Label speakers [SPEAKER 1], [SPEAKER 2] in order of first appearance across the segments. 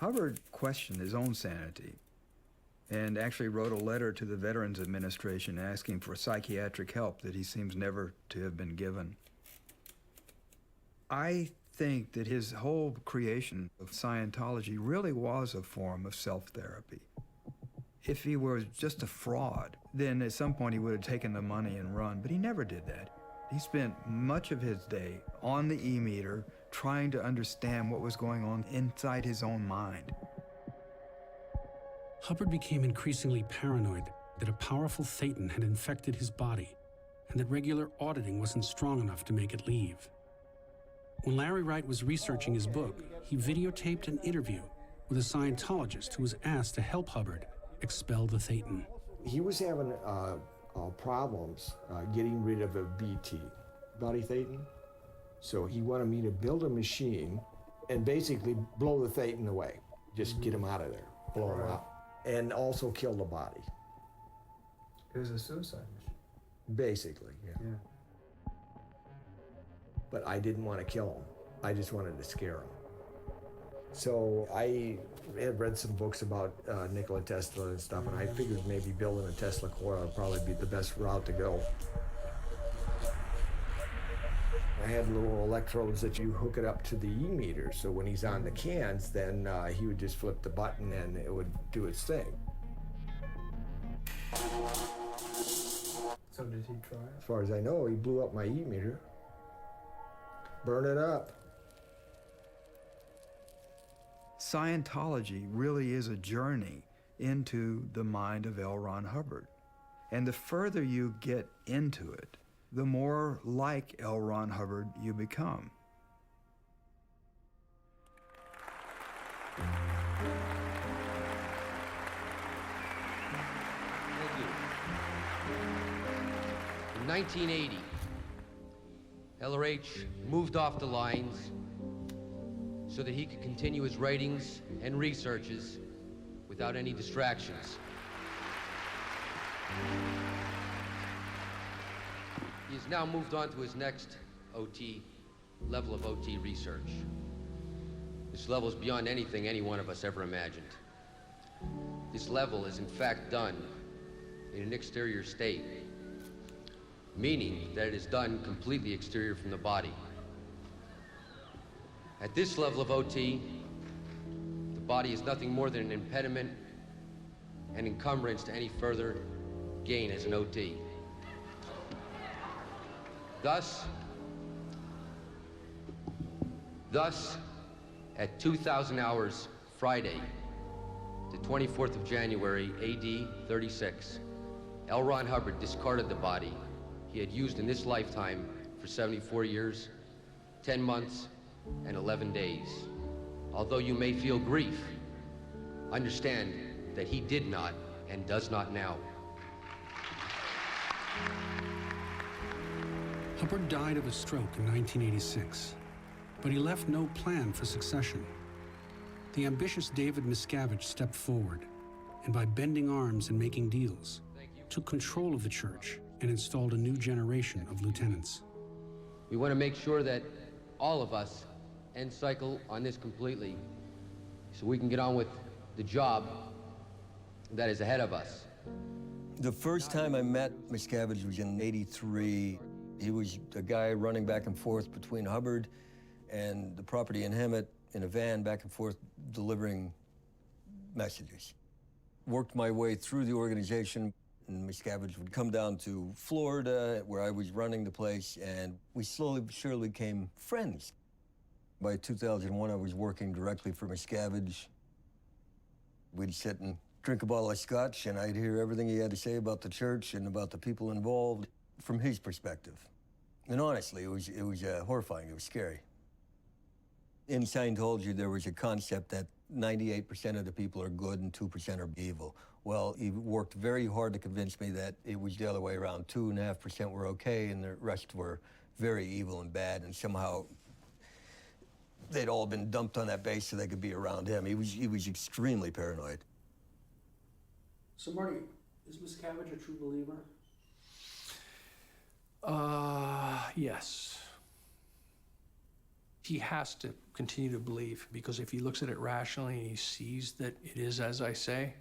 [SPEAKER 1] Hubbard questioned his own sanity and actually wrote a letter to the Veterans Administration asking for psychiatric help that he seems never to have been given. I think that his whole creation of Scientology really was a form of self-therapy. If he was just a fraud, then at some point he would have taken the money and run, but he never did that. He spent much of his day on the e-meter trying to understand what was going on inside his own mind.
[SPEAKER 2] Hubbard became increasingly paranoid that a powerful Thetan had infected his body and that regular auditing wasn't strong enough to make it leave. When Larry Wright was researching his book, he videotaped an interview with a Scientologist who was asked to help Hubbard expel the Thetan.
[SPEAKER 3] He was having problems getting rid of a BT, body Thetan. So he wanted me to build a machine and basically blow the Thetan away. Just get him out of there, blow him out. And also kill the body.
[SPEAKER 1] It was a suicide mission.
[SPEAKER 3] Basically, yeah. But I didn't want to kill him. I just wanted to scare him. So I had read some books about Nikola Tesla and stuff, and I figured maybe building a Tesla coil would probably be the best route to go. I had little electrodes that you hook it up to the e-meter, so when he's on the cans, then he would just flip the button and it would do its thing.
[SPEAKER 1] So did he try it?
[SPEAKER 3] As far as I know, he blew up my e-meter. Burn it up.
[SPEAKER 1] Scientology really is a journey into the mind of L. Ron Hubbard. And the further you get into it, the more like L. Ron Hubbard you become.
[SPEAKER 4] Thank you. In 1980, LRH moved off the lines so that he could continue his writings and researches without any distractions. He has now moved on to his next level of OT research. This level is beyond anything any one of us ever imagined. This level is in fact done in an exterior state, meaning that it is done completely exterior from the body. At this level of OT, the body is nothing more than an impediment and encumbrance to any further gain as an OT. Thus, at 2,000 hours Friday, the 24th of January, AD 36, L. Ron Hubbard discarded the body he had used in this lifetime for 74 years, 10 months, and 11 days. Although you may feel grief, understand that he did not and does not now.
[SPEAKER 2] Hubbard died of a stroke in 1986, but he left no plan for succession. The ambitious David Miscavige stepped forward, and by bending arms and making deals, took control of the church and installed a new generation of lieutenants.
[SPEAKER 4] We want to make sure that all of us end cycle on this completely so we can get on with the job that is ahead of us.
[SPEAKER 5] The first time I met Miscavige was in '83. He was a guy running back and forth between Hubbard and the property in Hemet in a van, back and forth delivering messages. Worked my way through the organization, and Miscavige would come down to Florida, where I was running the place, and we slowly but surely became friends. By 2001, I was working directly for Miscavige. We'd sit and drink a bottle of scotch, and I'd hear everything he had to say about the church and about the people involved from his perspective. And honestly, it was horrifying, it was scary. In Scientology, there was a concept that 98% of the people are good and 2% are evil. Well, he worked very hard to convince me that it was the other way around. 2.5% were okay, and the rest were very evil and bad, and somehow they'd all been dumped on that base so they could be around him. He was extremely paranoid.
[SPEAKER 2] So, Marty, is Miscavige a true believer?
[SPEAKER 6] Yes.
[SPEAKER 2] He has to continue to believe, because if he looks at it rationally and he sees that it is as I say,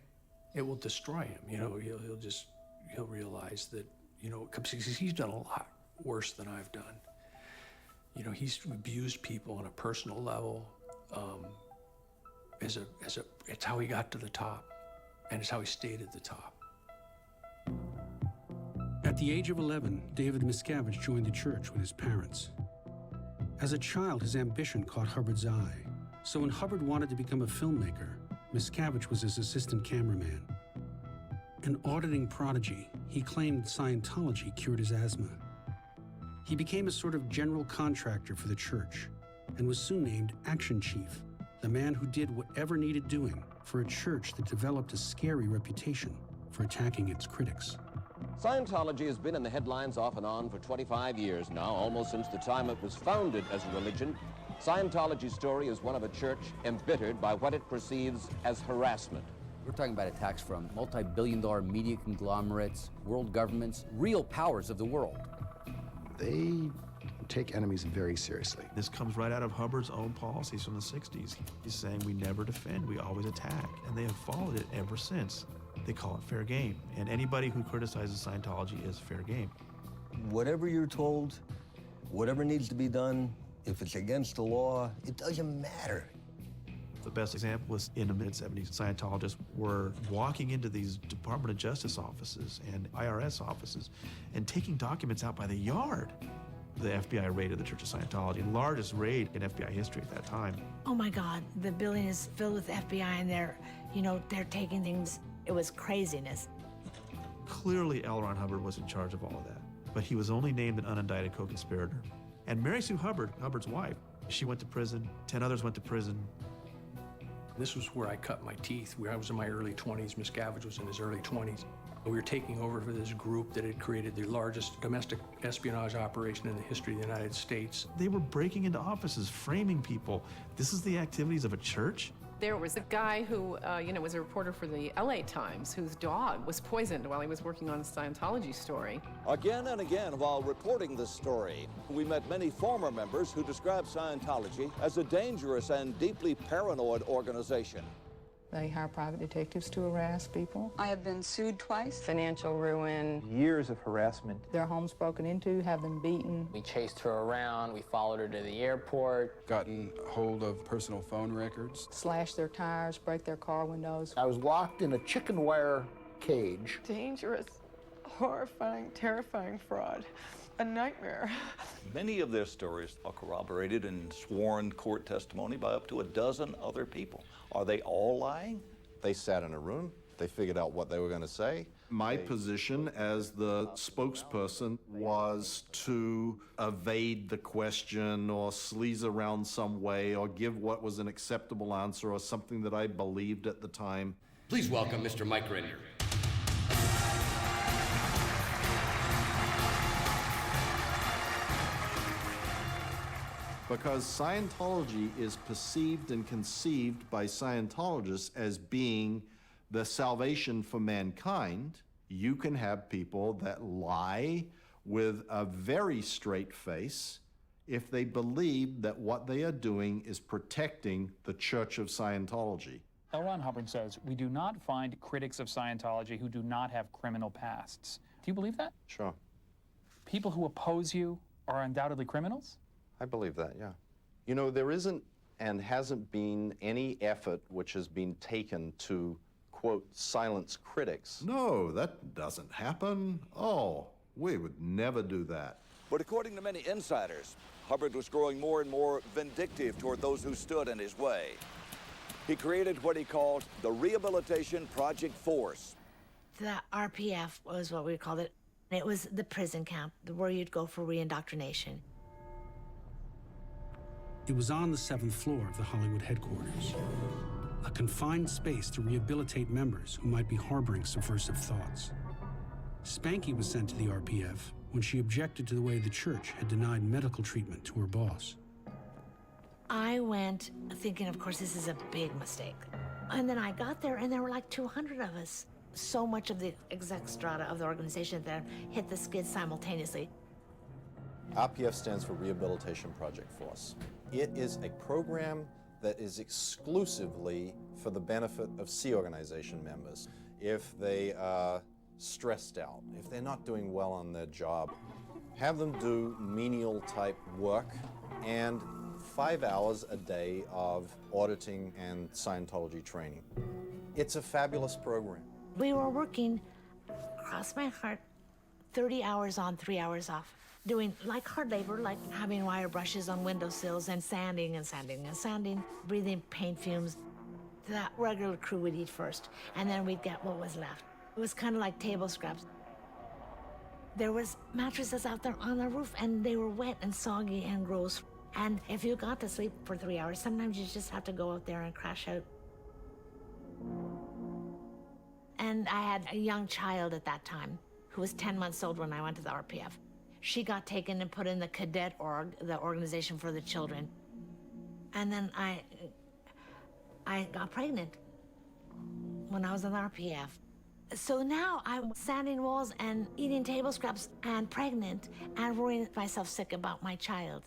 [SPEAKER 2] it will destroy him. You know, he'll realize that, you know, because he's done a lot worse than I've done. You know, he's abused people on a personal level. It's how he got to the top, and it's how he stayed at the top. At the age of 11, David Miscavige joined the church with his parents. As a child, his ambition caught Hubbard's eye. So when Hubbard wanted to become a filmmaker, Miscavige was his assistant cameraman. An auditing prodigy, he claimed Scientology cured his asthma. He became a sort of general contractor for the church and was soon named Action Chief, the man who did whatever needed doing for a church that developed a scary reputation for attacking its critics.
[SPEAKER 6] Scientology has been in the headlines off and on for 25 years now, almost since the time it was founded as a religion. Scientology's story is one of a church embittered by what it perceives as harassment.
[SPEAKER 7] We're talking about attacks from multi-billion-dollar media conglomerates, world governments, real powers of the world.
[SPEAKER 8] They take enemies very seriously.
[SPEAKER 9] This comes right out of Hubbard's own policies from the 60s. He's saying we never defend, we always attack, and they have followed it ever since. They call it fair game, and anybody who criticizes Scientology is fair game.
[SPEAKER 5] Whatever you're told, whatever needs to be done, if it's against the law, it doesn't matter.
[SPEAKER 9] The best example was in the mid-70s, Scientologists were walking into these Department of Justice offices and IRS offices and taking documents out by the yard. The FBI raided the Church of Scientology, the largest raid in FBI history at that time.
[SPEAKER 10] Oh my God, the building is filled with FBI and they're taking things. It was craziness.
[SPEAKER 9] Clearly, L. Ron Hubbard was in charge of all of that, but he was only named an unindicted co-conspirator. And Mary Sue Hubbard, Hubbard's wife, she went to prison, 10 others went to prison.
[SPEAKER 2] This was where I cut my teeth. I was in my early 20s. Miscavige was in his early 20s. We were taking over for this group that had created the largest domestic espionage operation in the history of the United States.
[SPEAKER 9] They were breaking into offices, framing people. This is the activities of a church?
[SPEAKER 11] There was a guy who, was a reporter for the LA Times whose dog was poisoned while he was working on a Scientology story.
[SPEAKER 12] Again and again, while reporting this story, we met many former members who described Scientology as a dangerous and deeply paranoid organization.
[SPEAKER 13] They hire private detectives to harass people.
[SPEAKER 14] I have been sued twice.
[SPEAKER 11] Financial ruin.
[SPEAKER 15] Years of harassment.
[SPEAKER 13] Their homes broken into, have them beaten.
[SPEAKER 16] We chased her around, we followed her to the airport.
[SPEAKER 17] Gotten hold of personal phone records.
[SPEAKER 13] Slash their tires, break their car windows.
[SPEAKER 15] I was locked in a chicken wire cage.
[SPEAKER 18] Dangerous, horrifying, terrifying fraud. A nightmare.
[SPEAKER 12] Many of their stories are corroborated in sworn court testimony by up to a dozen other people. Are they all lying?
[SPEAKER 19] They sat in a room. They figured out what they were going to say.
[SPEAKER 20] My position as the spokesperson was to evade the question or sleaze around some way or give what was an acceptable answer or something that I believed at the time.
[SPEAKER 4] Please welcome Mr. Mike Rinder.
[SPEAKER 20] Because Scientology is perceived and conceived by Scientologists as being the salvation for mankind, you can have people that lie with a very straight face if they believe that what they are doing is protecting the Church of Scientology.
[SPEAKER 21] L. Ron Hubbard says, we do not find critics of Scientology who do not have criminal pasts. Do you believe that?
[SPEAKER 19] Sure.
[SPEAKER 21] People who oppose you are undoubtedly criminals?
[SPEAKER 19] I believe that, yeah. You know, there isn't and hasn't been any effort which has been taken to, quote, silence critics.
[SPEAKER 20] No, that doesn't happen. Oh, we would never do that.
[SPEAKER 12] But according to many insiders, Hubbard was growing more and more vindictive toward those who stood in his way. He created what he called the Rehabilitation Project Force.
[SPEAKER 10] The RPF was what we called it. It was the prison camp where you'd go for reindoctrination.
[SPEAKER 2] It was on the 7th floor of the Hollywood headquarters, a confined space to rehabilitate members who might be harboring subversive thoughts. Spanky was sent to the RPF when she objected to the way the church had denied medical treatment to her boss.
[SPEAKER 10] I went thinking, of course, this is a big mistake. And then I got there, and there were like 200 of us. So much of the exec strata of the organization that hit the skid simultaneously.
[SPEAKER 19] RPF stands for Rehabilitation Project Force. It is a program that is exclusively for the benefit of Sea Organization members. If they are stressed out, if they're not doing well on their job, have them do menial type work and 5 hours a day of auditing and Scientology training. It's a fabulous program.
[SPEAKER 10] We were working, cross my heart, 30 hours on, 3 hours off, doing like hard labor, like having wire brushes on windowsills and sanding and sanding and sanding, breathing paint fumes. That regular crew would eat first, and then we'd get what was left. It was kind of like table scraps. There was mattresses out there on the roof, and they were wet and soggy and gross. And if you got to sleep for 3 hours, sometimes you just have to go out there and crash out. And I had a young child at that time who was 10 months old when I went to the RPF. She got taken and put in the cadet org, the organization for the children. And then I got pregnant when I was in the RPF. So now I'm sanding walls and eating table scraps and pregnant and worrying myself sick about my child.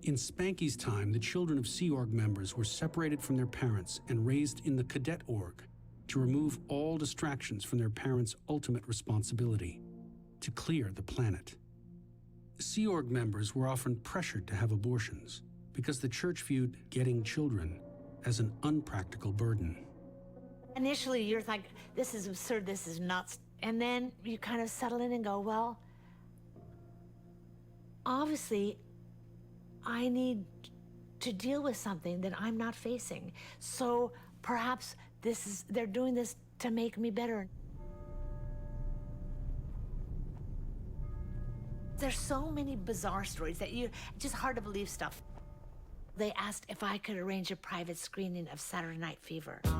[SPEAKER 2] In Spanky's time, the children of Sea Org members were separated from their parents and raised in the cadet org to remove all distractions from their parents' ultimate responsibility, to clear the planet. Sea Org members were often pressured to have abortions because the church viewed getting children as an unpractical burden.
[SPEAKER 10] Initially, you're like, this is absurd, this is nuts. And then you kind of settle in and go, well, obviously, I need to deal with something that I'm not facing. So perhaps they're doing this to make me better. There's so many bizarre stories that just hard to believe stuff. They asked if I could arrange a private screening of Saturday Night Fever. And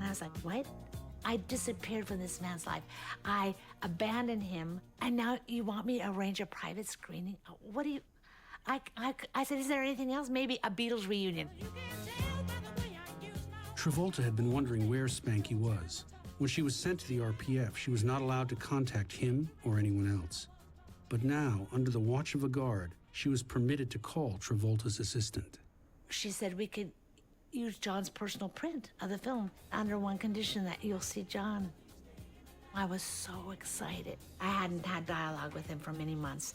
[SPEAKER 10] I was like, what? I disappeared from this man's life. I abandoned him, and now you want me to arrange a private screening? What do you... I said, is there anything else? Maybe a Beatles reunion.
[SPEAKER 2] Travolta had been wondering where Spanky was. When she was sent to the RPF, she was not allowed to contact him or anyone else. But now, under the watch of a guard, she was permitted to call Travolta's assistant.
[SPEAKER 10] She said we could use John's personal print of the film under one condition, that you'll see John. I was so excited. I hadn't had dialogue with him for many months.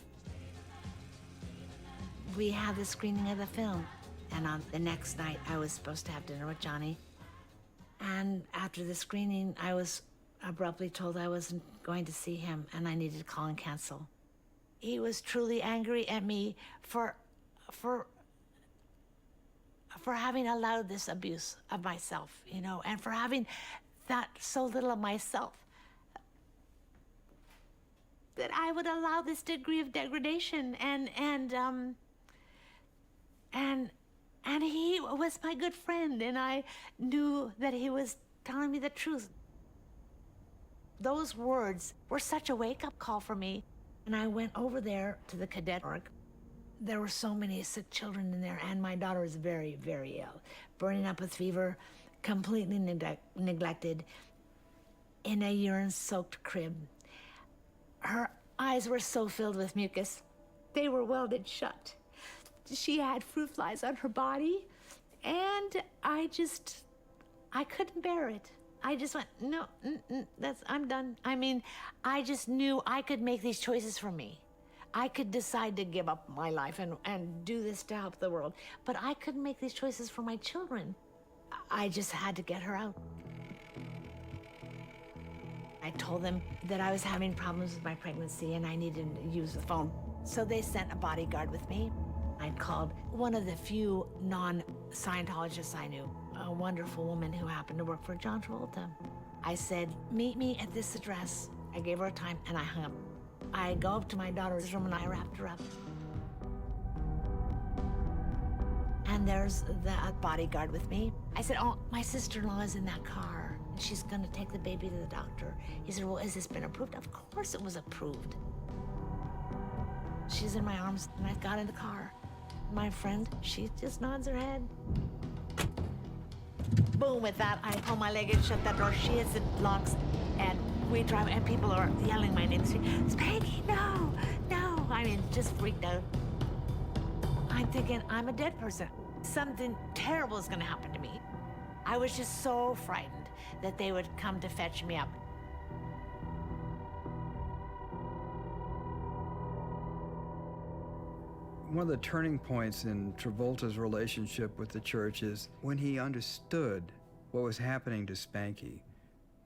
[SPEAKER 10] We had the screening of the film, and on the next night, I was supposed to have dinner with Johnny. And after the screening, I was abruptly told I wasn't going to see him, and I needed to call and cancel. He was truly angry at me for having allowed this abuse of myself, you know, and for having that so little of myself, that I would allow this degree of degradation. And he was my good friend, and I knew that he was telling me the truth. Those words were such a wake-up call for me. And I went over there to the cadet org. There were so many sick children in there, and my daughter was very, very ill, burning up with fever, completely neglected, in a urine-soaked crib. Her eyes were so filled with mucus, they were welded shut. She had fruit flies on her body, and I couldn't bear it. I just went, no, I'm done. I mean, I just knew I could make these choices for me. I could decide to give up my life and do this to help the world, but I couldn't make these choices for my children. I just had to get her out. I told them that I was having problems with my pregnancy and I needed to use the phone. So they sent a bodyguard with me. I called one of the few non-Scientologists I knew, a wonderful woman who happened to work for John Travolta. I said, meet me at this address. I gave her a time and I hung up. I go up to my daughter's room and I wrapped her up. And there's the bodyguard with me. I said, oh, my sister-in-law is in that car. She's gonna take the baby to the doctor. He said, well, has this been approved? Of course it was approved. She's in my arms and I got in the car. My friend, she just nods her head. Boom, with that, I pull my leg and shut that door. She hits it, locks, and We drive, and people are yelling my name. Spanky, no, no. I mean, just freaked out. I'm thinking, I'm a dead person. Something terrible is gonna happen to me. I was just so frightened that they would come to fetch me up.
[SPEAKER 1] One of the turning points in Travolta's relationship with the church is when he understood what was happening to Spanky.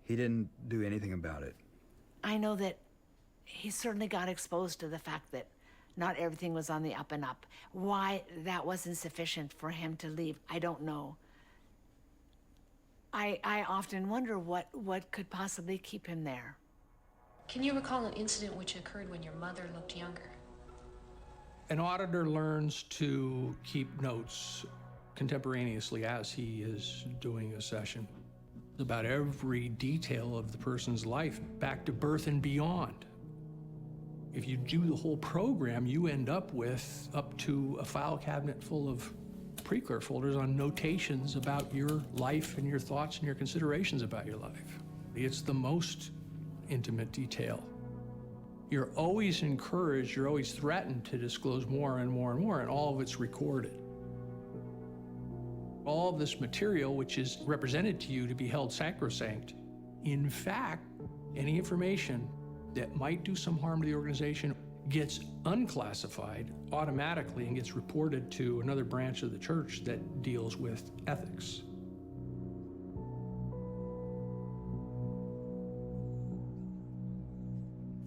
[SPEAKER 1] He didn't do anything about it.
[SPEAKER 10] I know that he certainly got exposed to the fact that not everything was on the up and up. Why that wasn't sufficient for him to leave, I don't know. I often wonder what could possibly keep him there.
[SPEAKER 14] Can you recall an incident which occurred when your mother looked younger?
[SPEAKER 22] An auditor learns to keep notes contemporaneously as he is doing a session about every detail of the person's life, back to birth and beyond. If you do the whole program, you end up with up to a file cabinet full of pre-clear folders on notations about your life and your thoughts and your considerations about your life. It's the most intimate detail. You're always encouraged, you're always threatened to disclose more and more and more, and all of it's recorded. All of this material, which is represented to you to be held sacrosanct, in fact, any information that might do some harm to the organization gets unclassified automatically and gets reported to another branch of the church that deals with ethics.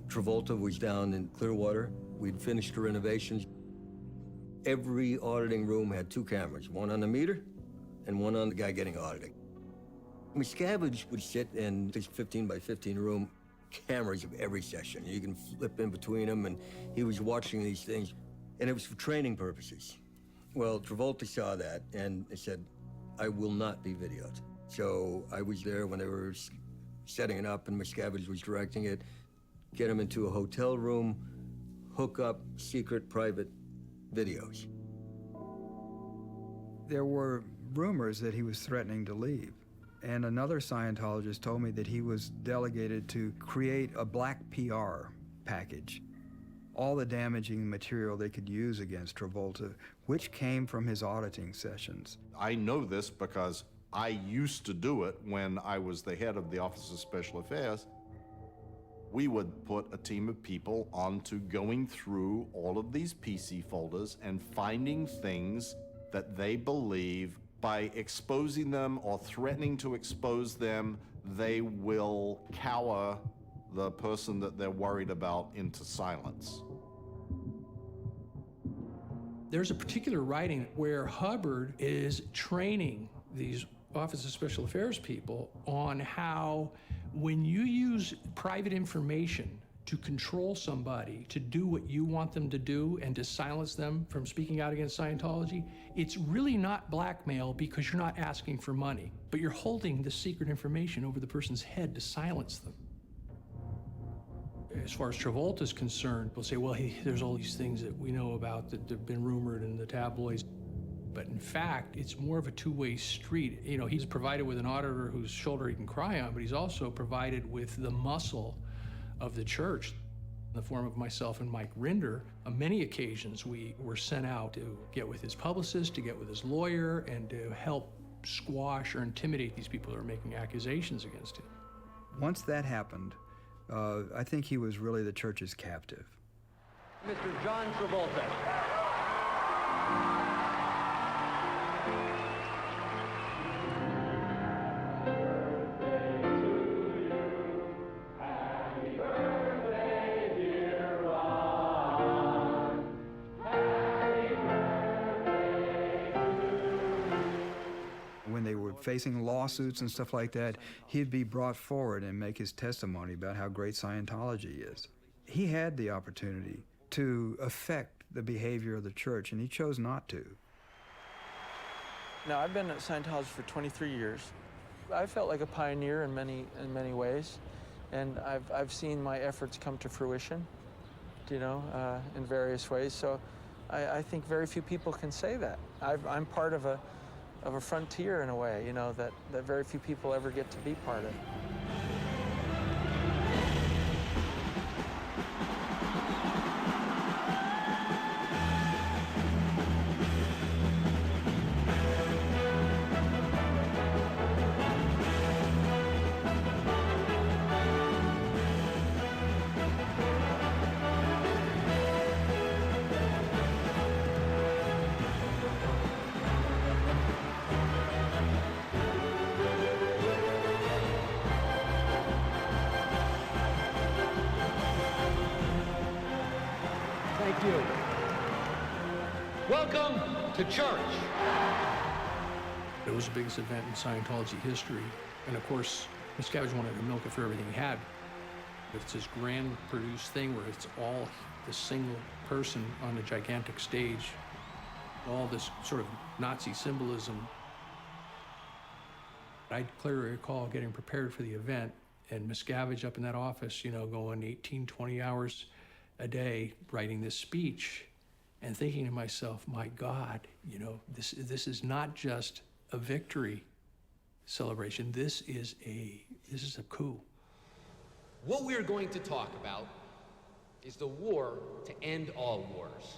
[SPEAKER 5] Travolta was down in Clearwater. We'd finished the renovations. Every auditing room had 2 cameras, one on the meter and one on the guy getting audited. Miscavige would sit in this 15 by 15 room, cameras of every session. You can flip in between them, and he was watching these things, and it was for training purposes. Well, Travolta saw that and said, I will not be videoed. So I was there when they were setting it up, and Miscavige was directing it. Get him into a hotel room, hook up secret private videos.
[SPEAKER 1] There were rumors that he was threatening to leave. And another Scientologist told me that he was delegated to create a black PR package, all the damaging material they could use against Travolta, which came from his auditing sessions.
[SPEAKER 20] I know this because I used to do it when I was the head of the Office of Special Affairs. We would put a team of people onto going through all of these PC folders and finding things that they believe by exposing them or threatening to expose them, they will cower the person that they're worried about into silence.
[SPEAKER 22] There's a particular writing where Hubbard is training these Office of Special Affairs people on how when you use private information to control somebody to do what you want them to do and to silence them from speaking out against Scientology, it's really not blackmail because you're not asking for money, but you're holding the secret information over the person's head to silence them. As far as Travolta's concerned, we'll say, well, there's all these things that we know about that have been rumored in the tabloids. But in fact, it's more of a two-way street. You know, he's provided with an auditor whose shoulder he can cry on, but he's also provided with the muscle of the church in the form of myself and Mike Rinder. On many occasions, we were sent out to get with his publicist, to get with his lawyer, and to help squash or intimidate these people who are making accusations against him.
[SPEAKER 1] Once that happened, I think he was really the church's captive.
[SPEAKER 4] Mr. John Travolta.
[SPEAKER 1] When they were facing lawsuits and stuff like that, he'd be brought forward and make his testimony about how great Scientology is. He had the opportunity to affect the behavior of the church, and he chose not to.
[SPEAKER 23] Now, I've been at Scientology for 23 years. I felt like a pioneer in many ways, and I've seen my efforts come to fruition, you know, in various ways. So I think very few people can say that. I'm part of a frontier in a way, you know, that very few people ever get to be part of.
[SPEAKER 4] Welcome to church.
[SPEAKER 22] It was the biggest event in Scientology history. And of course, Miscavige wanted to milk it for everything he had. It's this grand produced thing where it's all the single person on a gigantic stage, all this sort of Nazi symbolism. I clearly recall getting prepared for the event and Miscavige up in that office, you know, going 18, 20 hours a day writing this speech and thinking to myself, my God, you know, this is not just a victory celebration. This is a coup.
[SPEAKER 4] What we're going to talk about is the war to end all wars.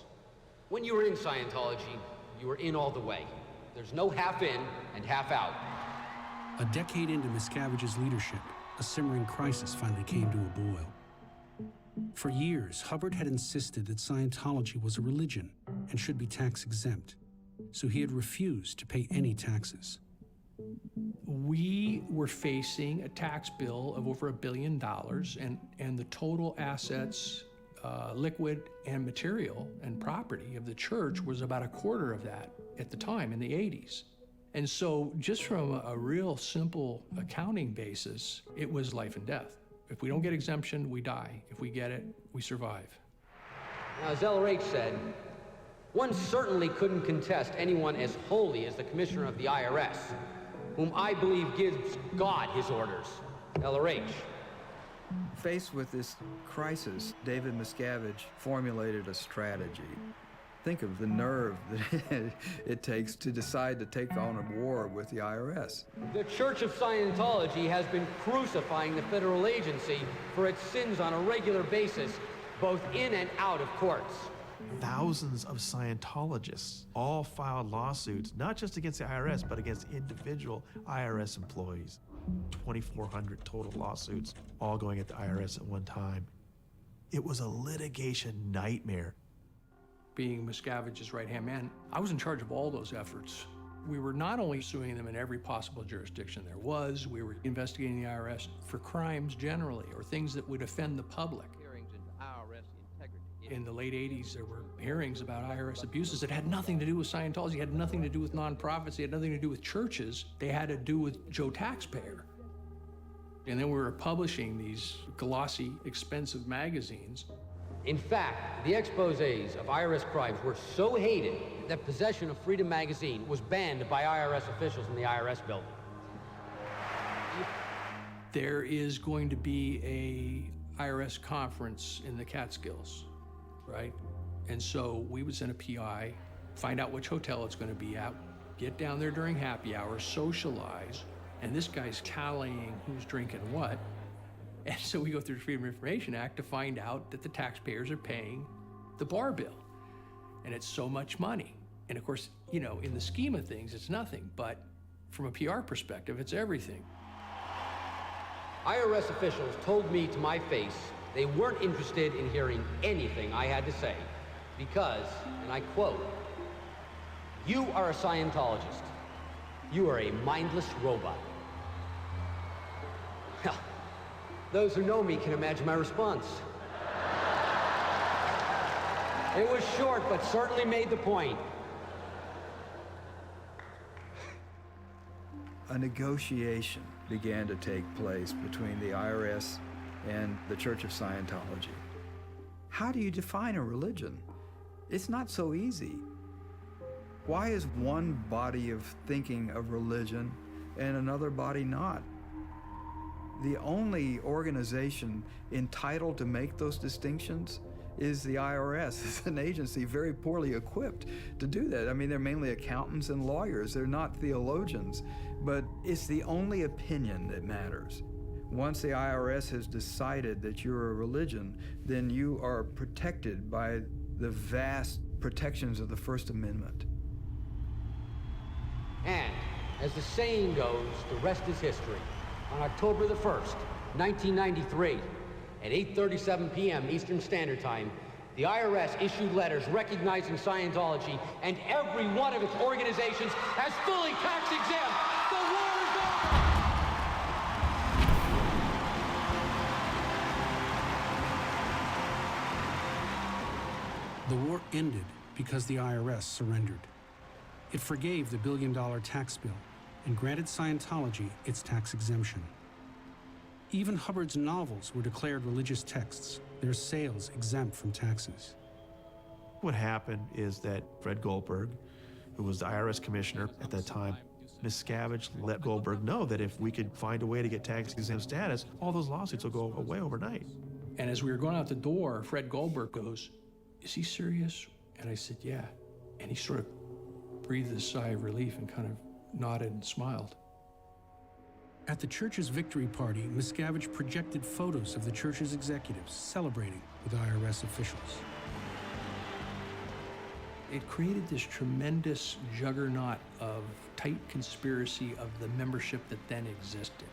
[SPEAKER 4] When you were in Scientology, you were in all the way. There's no half in and half out.
[SPEAKER 2] A decade into Miscavige's leadership, a simmering crisis finally came to a boil. For years, Hubbard had insisted that Scientology was a religion and should be tax-exempt, so he had refused to pay any taxes.
[SPEAKER 22] We were facing a tax bill of over $1 billion, and the total assets, liquid and material and property of the church was about a quarter of that at the time in the 80s. And so just from a real simple accounting basis, it was life and death. If we don't get exemption, we die. If we get it, we survive.
[SPEAKER 4] Now, as LRH said, one certainly couldn't contest anyone as holy as the commissioner of the IRS, whom I believe gives God his orders. LRH.
[SPEAKER 1] Faced with this crisis, David Miscavige formulated a strategy. Think of the nerve that it takes to decide to take on a war with the IRS.
[SPEAKER 4] The Church of Scientology has been crucifying the federal agency for its sins on a regular basis, both in and out of courts.
[SPEAKER 9] Thousands of Scientologists all filed lawsuits, not just against the IRS, but against individual IRS employees. 2,400 total lawsuits, all going at the IRS at one time. It was a litigation nightmare.
[SPEAKER 22] Being Miscavige's right-hand man, I was in charge of all those efforts. We were not only suing them in every possible jurisdiction there was, we were investigating the IRS for crimes generally, or things that would offend the public. In the late 80s, there were hearings about IRS abuses that had nothing to do with Scientology, had nothing to do with nonprofits, they had nothing to do with churches, they had to do with Joe Taxpayer. And then we were publishing these glossy, expensive magazines.
[SPEAKER 4] In fact, the exposés of IRS crimes were so hated that possession of Freedom magazine was banned by IRS officials in the IRS building.
[SPEAKER 22] There is going to be a IRS conference in the Catskills, right? And so we would send a PI, find out which hotel it's going to be at, get down there during happy hour, socialize, and this guy's tallying who's drinking what. And so we go through the Freedom of Information Act to find out that the taxpayers are paying the bar bill. And it's so much money. And of course, you know, in the scheme of things, it's nothing. But from a PR perspective, it's everything.
[SPEAKER 4] IRS officials told me to my face they weren't interested in hearing anything I had to say because, and I quote, "You are a Scientologist. You are a mindless robot." Those who know me can imagine my response. It was short, but certainly made the point.
[SPEAKER 1] A negotiation began to take place between the IRS and the Church of Scientology. How do you define a religion? It's not so easy. Why is one body of thinking of religion and another body not? The only organization entitled to make those distinctions is the IRS. It's an agency very poorly equipped to do that. I mean, they're mainly accountants and lawyers. They're not theologians, but it's the only opinion that matters. Once the IRS has decided that you're a religion, then you are protected by the vast protections of the First Amendment.
[SPEAKER 4] And, as the saying goes, the rest is history. On October the 1st, 1993, at 8:37 p.m. Eastern Standard Time, the IRS issued letters recognizing Scientology and every one of its organizations as fully tax-exempt. The war is over!
[SPEAKER 2] The war ended because the IRS surrendered. It forgave the billion-dollar tax bill and granted Scientology its tax exemption. Even Hubbard's novels were declared religious texts, their sales exempt from taxes.
[SPEAKER 9] What happened is that Fred Goldberg, who was the IRS commissioner at that time, Miscavige let Goldberg know that if we could find a way to get tax-exempt status, all those lawsuits will go away overnight.
[SPEAKER 22] And as we were going out the door, Fred Goldberg goes, "Is he serious?" And I said, "Yeah." And he sort of breathed a sigh of relief and kind of nodded and smiled.
[SPEAKER 2] At the church's victory party, Miscavige projected photos of the church's executives celebrating with IRS officials.
[SPEAKER 22] It created this tremendous juggernaut of tight conspiracy of the membership that then existed.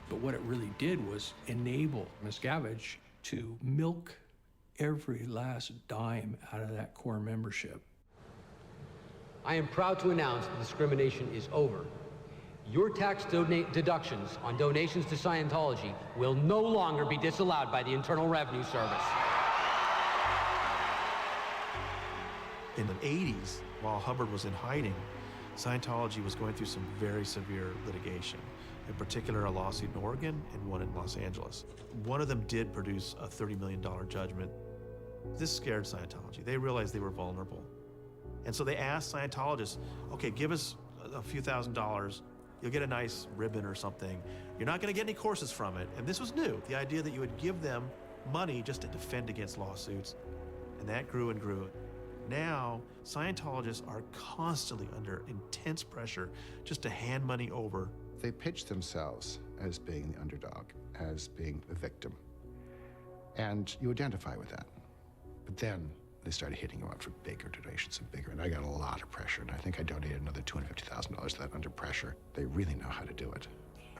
[SPEAKER 22] But what it really did was enable Miscavige to milk every last dime out of that core membership.
[SPEAKER 4] I am proud to announce the discrimination is over. Your tax deductions on donations to Scientology will no longer be disallowed by the Internal Revenue Service.
[SPEAKER 9] In the 80s, while Hubbard was in hiding, Scientology was going through some very severe litigation, in particular a lawsuit in Oregon and one in Los Angeles. One of them did produce a $30 million judgment. This scared Scientology. They realized they were vulnerable. And so they asked Scientologists, okay, give us a few $1,000s, you'll get a nice ribbon or something. You're not gonna get any courses from it. And this was new, the idea that you would give them money just to defend against lawsuits. And that grew and grew. Now, Scientologists are constantly under intense pressure just to hand money over.
[SPEAKER 8] They pitch themselves as being the underdog, as being the victim. And you identify with that. But then they started hitting you up for bigger donations and bigger, and I got a lot of pressure, and I think I donated another $250,000 to that under pressure. They really know how to do it.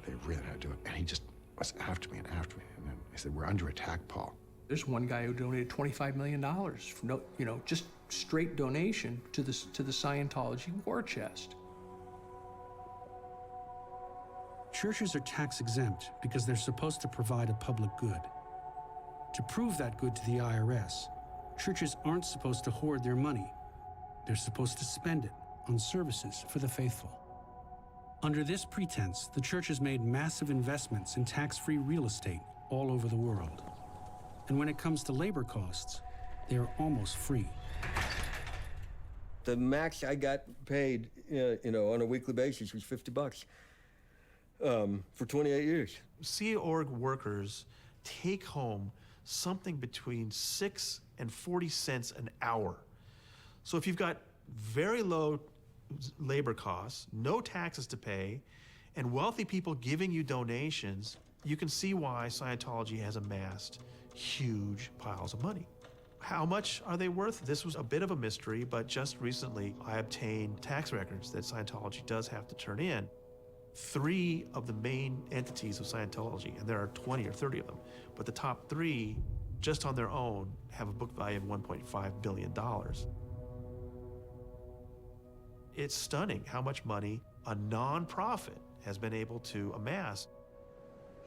[SPEAKER 8] They really know how to do it. And he just was after me and after me. And then I said, "We're under attack, Paul."
[SPEAKER 22] There's one guy who donated $25 million, for just straight donation to the Scientology war chest.
[SPEAKER 2] Churches are tax exempt because they're supposed to provide a public good. To prove that good to the IRS, churches aren't supposed to hoard their money. They're supposed to spend it on services for the faithful. Under this pretense, the church has made massive investments in tax-free real estate all over the world. And when it comes to labor costs, they are almost free.
[SPEAKER 5] The max I got paid, on a weekly basis was $50 for 28 years.
[SPEAKER 9] Sea Org workers take home something between 6 and 40 cents an hour. So if you've got very low labor costs, no taxes to pay, and wealthy people giving you donations, you can see why Scientology has amassed huge piles of money. How much are they worth? This was a bit of a mystery, but just recently I obtained tax records that Scientology does have to turn in. 3 of the main entities of Scientology, and there are 20 or 30 of them, but the top 3, just on their own, have a book value of $1.5 billion. It's stunning how much money a nonprofit has been able to amass.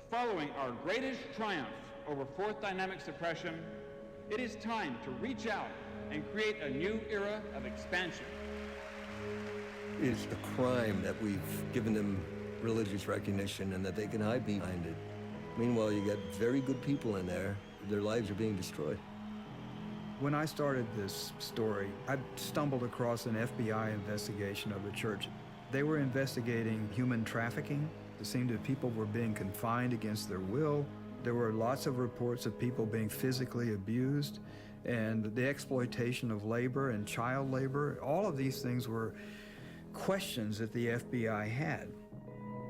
[SPEAKER 3] Following our greatest triumph over fourth dynamic suppression, it is time to reach out and create a new era of expansion.
[SPEAKER 5] It's a crime that we've given them religious recognition and that they can hide behind it. Meanwhile, you got very good people in there. Their lives are being destroyed.
[SPEAKER 1] When I started this story, I stumbled across an FBI investigation of the church. They were investigating human trafficking. It seemed that people were being confined against their will. There were lots of reports of people being physically abused and the exploitation of labor and child labor. All of these things were questions that the FBI had.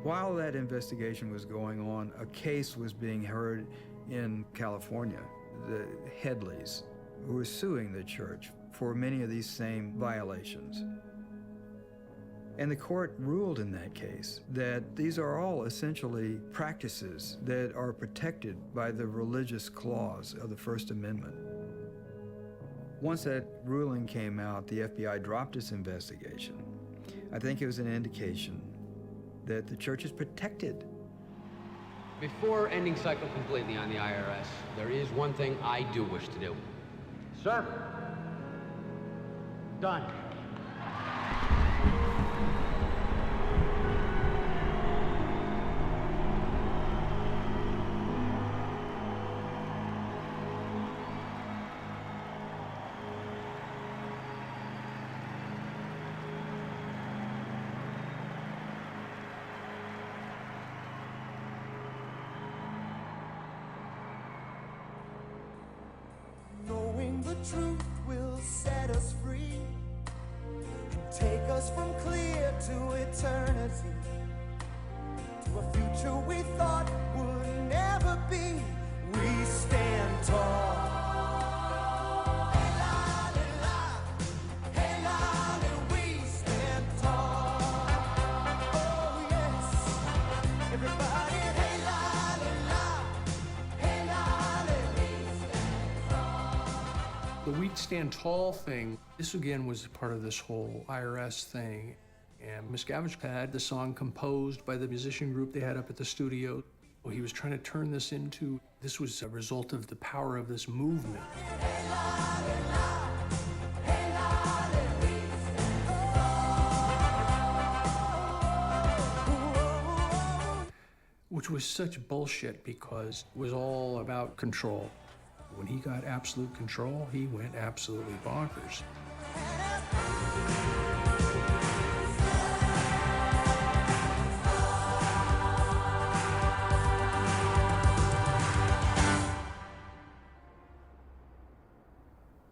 [SPEAKER 1] While that investigation was going on, a case was being heard in California, the Headleys, who were suing the church for many of these same violations. And the court ruled in that case that these are all essentially practices that are protected by the religious clause of the First Amendment. Once that ruling came out, the FBI dropped its investigation. I think it was an indication that the church is protected.
[SPEAKER 4] Before ending cycle completely on the IRS, there is one thing I do wish to do. Sir,
[SPEAKER 6] Done.
[SPEAKER 7] Knowing the truth will set us free and take us from clear to eternity, to a future we thought would never be. We stand tall. Hey, lolly, la. Hey, lolly, we stand tall. Oh, yes. Everybody, hey, lolly, la. Hey, lolly, we stand tall.
[SPEAKER 22] The We Stand Tall thing, this again was part of this whole IRS thing. And Miscavige had the song composed by the musician group they had up at the studio. Well, he was trying to turn this into, this was a result of the power of this movement. Which was such bullshit because it was all about control. When he got absolute control, he went absolutely bonkers.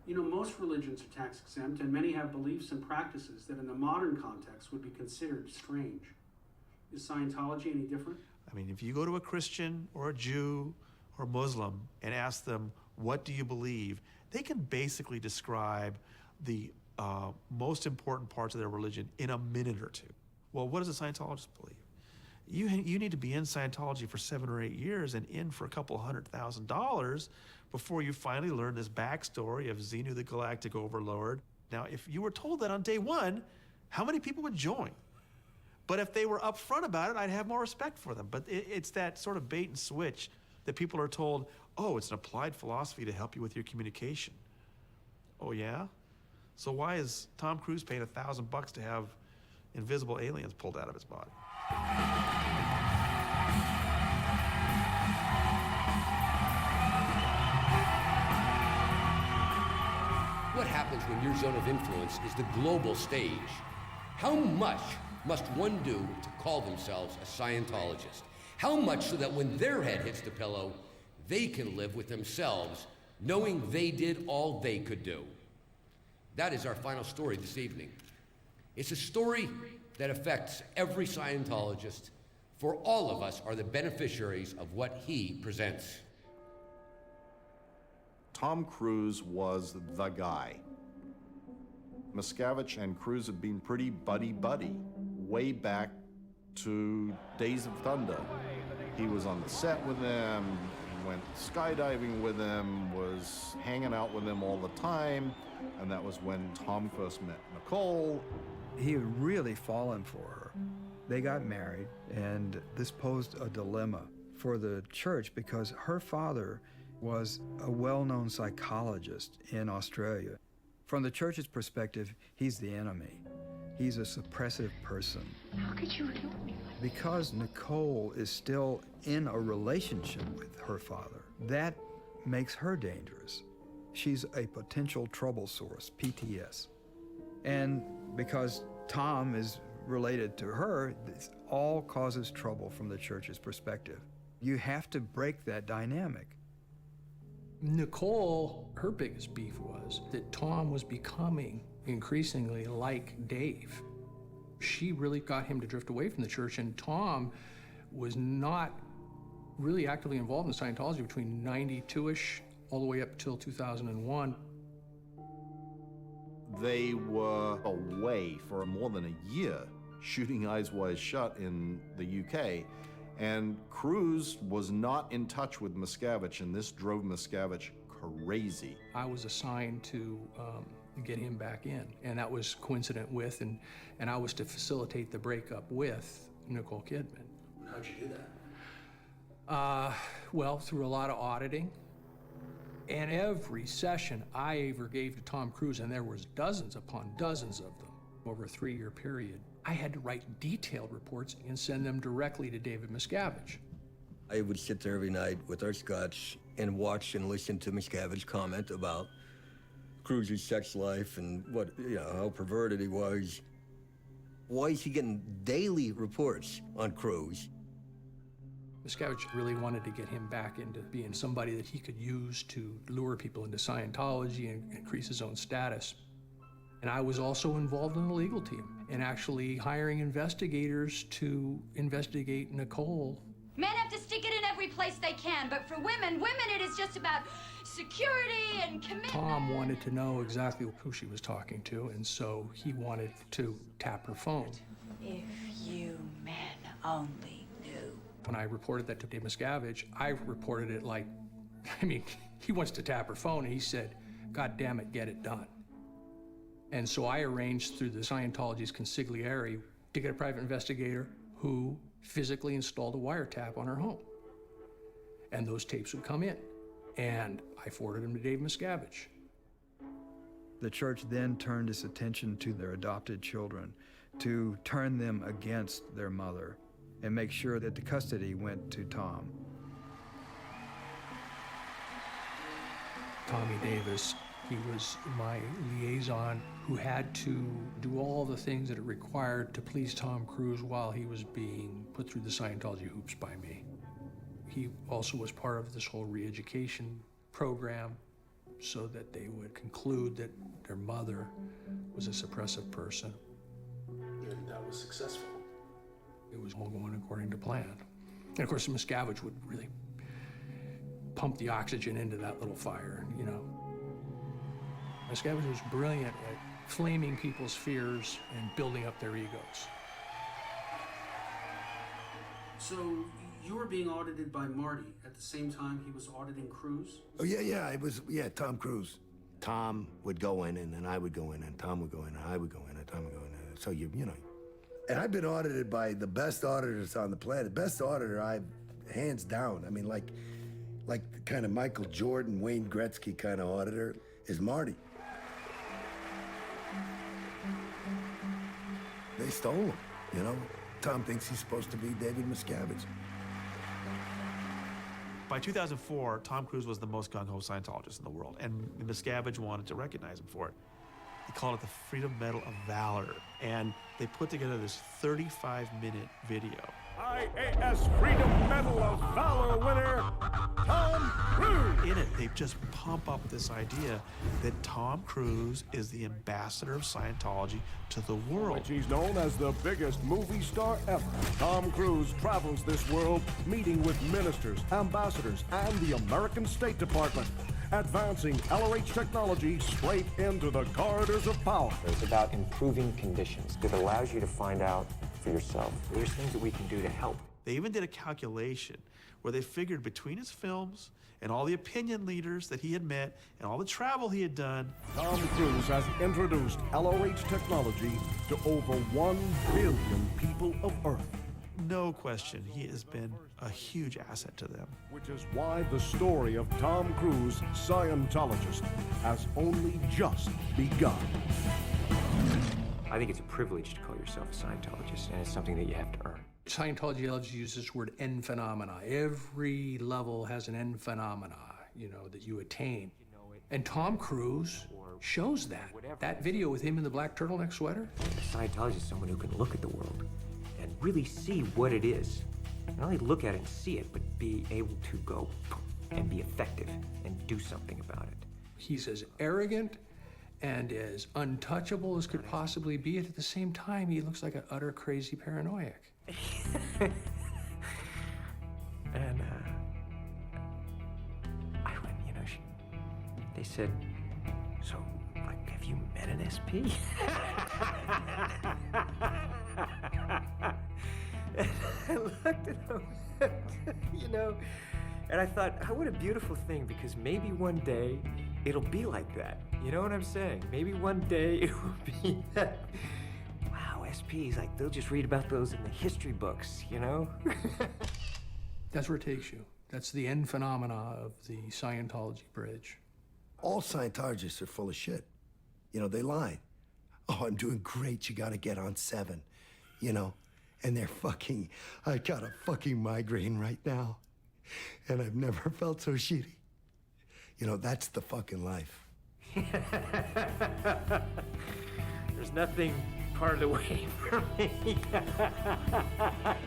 [SPEAKER 2] You know, most religions are tax exempt, and many have beliefs and practices that in the modern context would be considered strange. Is Scientology any different?
[SPEAKER 9] I mean, if you go to a Christian or a Jew or Muslim and ask them, what do you believe? They can basically describe the most important parts of their religion in a minute or two. Well, what does a Scientologist believe? You need to be in Scientology for 7 or 8 years and in for a couple $100,000 before you finally learn this backstory of Xenu the Galactic Overlord. Now, if you were told that on day one, how many people would join? But if they were upfront about it, I'd have more respect for them. But it's that sort of bait and switch that people are told, oh, it's an applied philosophy to help you with your communication. Oh, yeah? So why is Tom Cruise paying $1,000 to have invisible aliens pulled out of his body?
[SPEAKER 4] What happens when your zone of influence is the global stage? How much must one do to call themselves a Scientologist? How much so that when their head hits the pillow, they can live with themselves, knowing they did all they could do? That is our final story this evening. It's a story that affects every Scientologist, for all of us are the beneficiaries of what he presents.
[SPEAKER 20] Tom Cruise was the guy. Miscavige and Cruise have been pretty buddy-buddy way back to Days of Thunder. He was on the set with them, went skydiving with them, was hanging out with them all the time, and that was when Tom first met Nicole.
[SPEAKER 1] He had really fallen for her. They got married, and this posed a dilemma for the church because her father was a well-known psychologist in Australia. From the church's perspective, he's the enemy. He's a suppressive person.
[SPEAKER 14] How could you help me?
[SPEAKER 1] Because Nicole is still in a relationship with her father, that makes her dangerous. She's a potential trouble source, PTS. And because Tom is related to her, this all causes trouble from the church's perspective. You have to break that dynamic.
[SPEAKER 22] Nicole, her biggest beef was that Tom was becoming increasingly like Dave. She really got him to drift away from the church, and Tom was not really actively involved in Scientology between 92-ish all the way up till 2001.
[SPEAKER 20] They were away for more than a year shooting Eyes Wide Shut in the UK, and Cruise was not in touch with Miscavige, and this drove Miscavige crazy.
[SPEAKER 22] I was assigned to get him back in, and that was coincident with, and I was to facilitate the breakup with Nicole Kidman.
[SPEAKER 2] How'd you do that?
[SPEAKER 22] Well, through a lot of auditing, And every session I ever gave to Tom Cruise, and there was dozens upon dozens of them over a 3-year period, I had to write detailed reports and send them directly to David Miscavige.
[SPEAKER 5] I would sit there every night with our scotch and watch and listen to Miscavige comment about Cruise's sex life and what, how perverted he was. Why is he getting daily reports on Cruise?
[SPEAKER 22] Miscavige really wanted to get him back into being somebody that he could use to lure people into Scientology and increase his own status. And I was also involved in the legal team and actually hiring investigators to investigate Nicole.
[SPEAKER 6] Men have to stick it in every place they can, but for women it is just about security and commitment.
[SPEAKER 22] Tom wanted to know exactly who she was talking to, and so he wanted to tap her phone.
[SPEAKER 6] If you men only knew.
[SPEAKER 22] When I reported that to Dave Miscavige, I reported it like, he wants to tap her phone, and he said, God damn it, get it done. And so I arranged through the Scientology's consigliere to get a private investigator who physically installed a wiretap on her home. And those tapes would come in. And I forwarded them to Dave Miscavige.
[SPEAKER 1] The church then turned its attention to their adopted children, to turn them against their mother and make sure that the custody went to Tom.
[SPEAKER 22] Tommy Davis, he was my liaison who had to do all the things that it required to please Tom Cruise while he was being put through the Scientology hoops by me. He also was part of this whole re-education program so that they would conclude that their mother was a suppressive person.
[SPEAKER 2] And that was successful.
[SPEAKER 22] It was all going according to plan. And of course, Miscavige would really pump the oxygen into that little fire, Miscavige was brilliant at flaming people's fears and building up their egos.
[SPEAKER 11] So you were being audited by Marty at the same time he was auditing Cruise?
[SPEAKER 16] Oh, yeah, it was, Tom Cruise. Tom would go in, and then I would go in, and Tom would go in, and I would go in, and Tom would go in. So, And I've been audited by the best auditors on the planet. Best auditor I've, hands down. Like the kind of Michael Jordan, Wayne Gretzky kind of auditor is Marty. They stole him, Tom thinks he's supposed to be David Miscavige.
[SPEAKER 9] By 2004, Tom Cruise was the most gung-ho Scientologist in the world, and Miscavige wanted to recognize him for it. They called it the Freedom Medal of Valor, and they put together this 35-minute video.
[SPEAKER 24] IAS Freedom Medal of Valor winner, Tom Cruise!
[SPEAKER 9] In it, they just pump up this idea that Tom Cruise is the ambassador of Scientology to the world.
[SPEAKER 24] Which he's known as the biggest movie star ever. Tom Cruise travels this world, meeting with ministers, ambassadors, and the American State Department, advancing LRH technology straight into the corridors of power.
[SPEAKER 25] It's about improving conditions. It allows you to find out for yourself. There's things that we can do to help.
[SPEAKER 9] They even did a calculation where they figured between his films and all the opinion leaders that he had met and all the travel he had done,
[SPEAKER 24] Tom Cruise has introduced LRH technology to over 1 billion people of Earth.
[SPEAKER 9] no question, he has been a huge asset to them.
[SPEAKER 24] Which is why the story of Tom Cruise, Scientologist, has only just begun.
[SPEAKER 25] I think it's a privilege to call yourself a Scientologist, and it's something that you have to earn.
[SPEAKER 22] Scientology loves to use this word end phenomena. Every level has an end phenomena, that you attain. And Tom Cruise shows that. That video with him in the black turtleneck sweater.
[SPEAKER 25] A Scientologist is someone who can look at the world and really see what it is. Not only look at it and see it, but be able to go and be effective and do something about it.
[SPEAKER 22] He's as arrogant and as untouchable as could possibly be, and at the same time, he looks like an utter crazy paranoiac.
[SPEAKER 25] And I went, they said, so, have you met an SP? And I looked at him, and I thought, oh, what a beautiful thing, because maybe one day it'll be like that. You know what I'm saying? Maybe one day it will be that. Wow, SPs, they'll just read about those in the history books,
[SPEAKER 22] That's where it takes you. That's the end phenomena of the Scientology bridge.
[SPEAKER 16] All Scientologists are full of shit. You know, they lie. Oh, I'm doing great. You gotta get on 7. You know, and they're fucking, I got a fucking migraine right now. And I've never felt so shitty. You know, that's the fucking life.
[SPEAKER 25] There's nothing part of the way for me.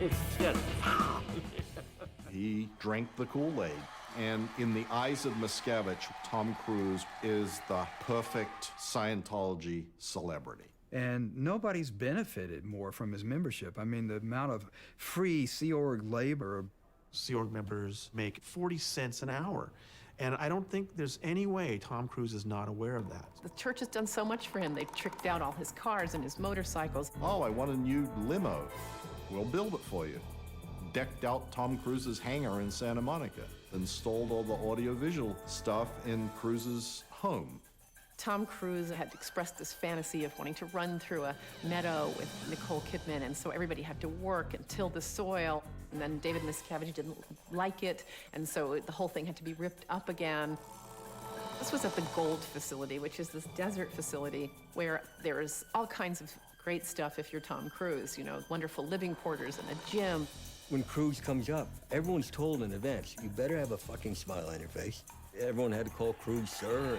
[SPEAKER 25] It's just...
[SPEAKER 20] He drank the Kool-Aid. And in the eyes of Miscavige, Tom Cruise is the perfect Scientology celebrity.
[SPEAKER 1] And nobody's benefited more from his membership. I mean, the amount of free Sea Org labor.
[SPEAKER 9] Sea Org members make 40 cents an hour. And I don't think there's any way Tom Cruise is not aware of that.
[SPEAKER 13] The church has done so much for him. They've tricked out all his cars and his motorcycles.
[SPEAKER 20] Oh, I want a new limo. We'll build it for you. Decked out Tom Cruise's hangar in Santa Monica. Installed all the audiovisual stuff in Cruise's home.
[SPEAKER 13] Tom Cruise had expressed this fantasy of wanting to run through a meadow with Nicole Kidman, and so everybody had to work and till the soil. And then David Miscavige didn't like it, and so the whole thing had to be ripped up again. This was at the Gold facility, which is this desert facility where there's all kinds of great stuff if you're Tom Cruise, you know, wonderful living quarters and a gym.
[SPEAKER 5] When Cruise comes up, everyone's told in advance, you better have a fucking smile on your face. Everyone had to call Cruise sir.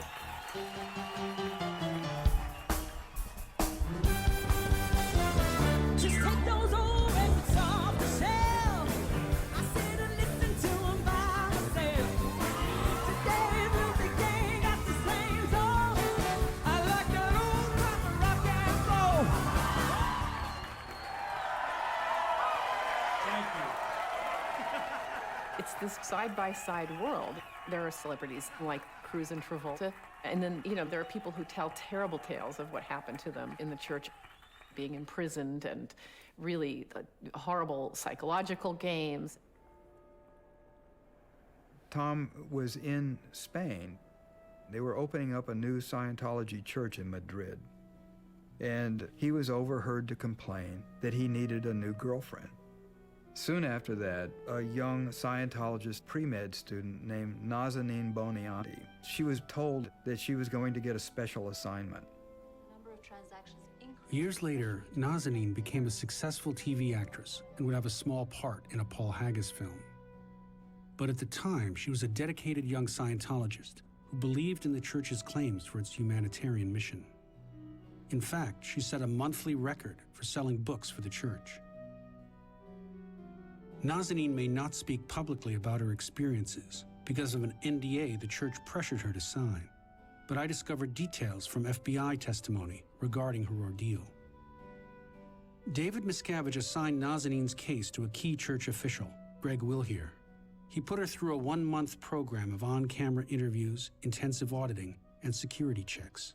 [SPEAKER 7] Just take those old records off the shelf. I sit and listen to them by myself. Today music ain't got the same soul. I like that old time of rock and roll.
[SPEAKER 13] It's this side-by-side world. There are celebrities like Cruise and Travolta, and then, you know, there are people who tell terrible tales of what happened to them in the church, being imprisoned and really horrible psychological games.
[SPEAKER 1] Tom was in Spain. They were opening up a new Scientology church in Madrid. And he was overheard to complain that he needed a new girlfriend. Soon after that, a young Scientologist pre-med student named Nazanin Bonianti, she was told that she was going to get a special assignment.
[SPEAKER 2] Years later, Nazanin became a successful TV actress and would have a small part in a Paul Haggis film. But at the time, she was a dedicated young Scientologist who believed in the church's claims for its humanitarian mission. In fact, she set a monthly record for selling books for the church. Nazanin may not speak publicly about her experiences because of an NDA the church pressured her to sign, but I discovered details from FBI testimony regarding her ordeal. David Miscavige assigned Nazanin's case to a key church official, Greg Wilhere. He put her through a 1-month program of on-camera interviews, intensive auditing, and security checks.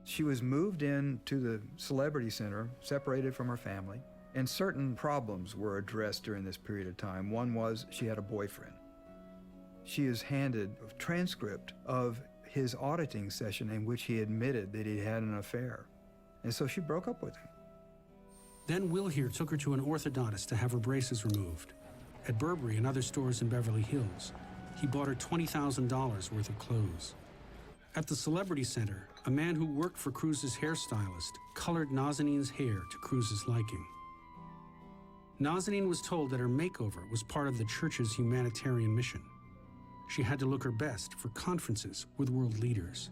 [SPEAKER 1] She was moved into the Celebrity Center, separated from her family, and certain problems were addressed during this period of time. One was she had a boyfriend. She is handed a transcript of his auditing session in which he admitted that he had an affair. And so she broke up with him.
[SPEAKER 2] Then Wilhere took her to an orthodontist to have her braces removed. At Burberry and other stores in Beverly Hills, he bought her $20,000 worth of clothes. At the Celebrity Center, a man who worked for Cruise's hairstylist colored Nazanin's hair to Cruise's liking. Nazanin was told that her makeover was part of the church's humanitarian mission. She had to look her best for conferences with world leaders.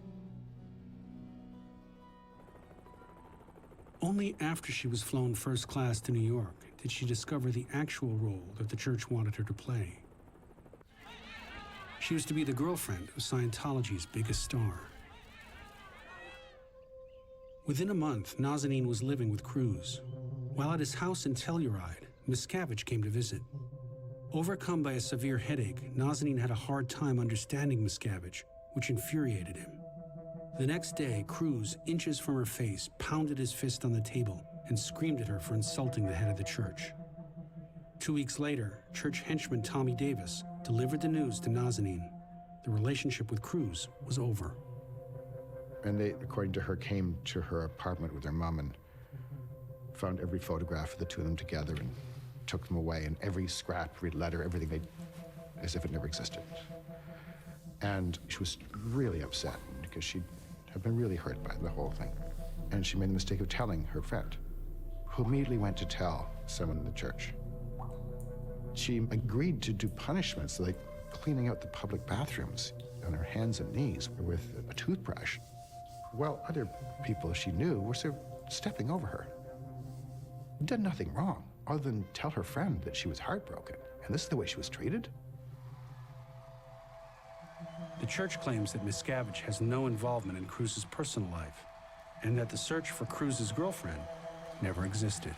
[SPEAKER 2] Only after she was flown first class to New York did she discover the actual role that the church wanted her to play. She was to be the girlfriend of Scientology's biggest star. Within a month, Nazanin was living with Cruise. While at his house in Telluride, Miscavige came to visit. Overcome by a severe headache, Nazanin had a hard time understanding Miscavige, which infuriated him. The next day, Cruise, inches from her face, pounded his fist on the table and screamed at her for insulting the head of the church. 2 weeks later, church henchman Tommy Davis delivered the news to Nazanin. The relationship with Cruise was over.
[SPEAKER 8] And they, according to her, came to her apartment with her mom and found every photograph of the two of them together and took them away, and every scrap, every letter, everything. They as if it never existed. And she was really upset because she had been really hurt by the whole thing. And she made the mistake of telling her friend, who immediately went to tell someone in the church. She agreed to do punishments like cleaning out the public bathrooms on her hands and knees with a toothbrush, while other people she knew were sort of stepping over her. Did nothing wrong other than tell her friend that she was heartbroken, and this is the way she was treated?
[SPEAKER 2] The church claims that Miscavige has no involvement in Cruz's personal life, and that the search for Cruz's girlfriend never existed.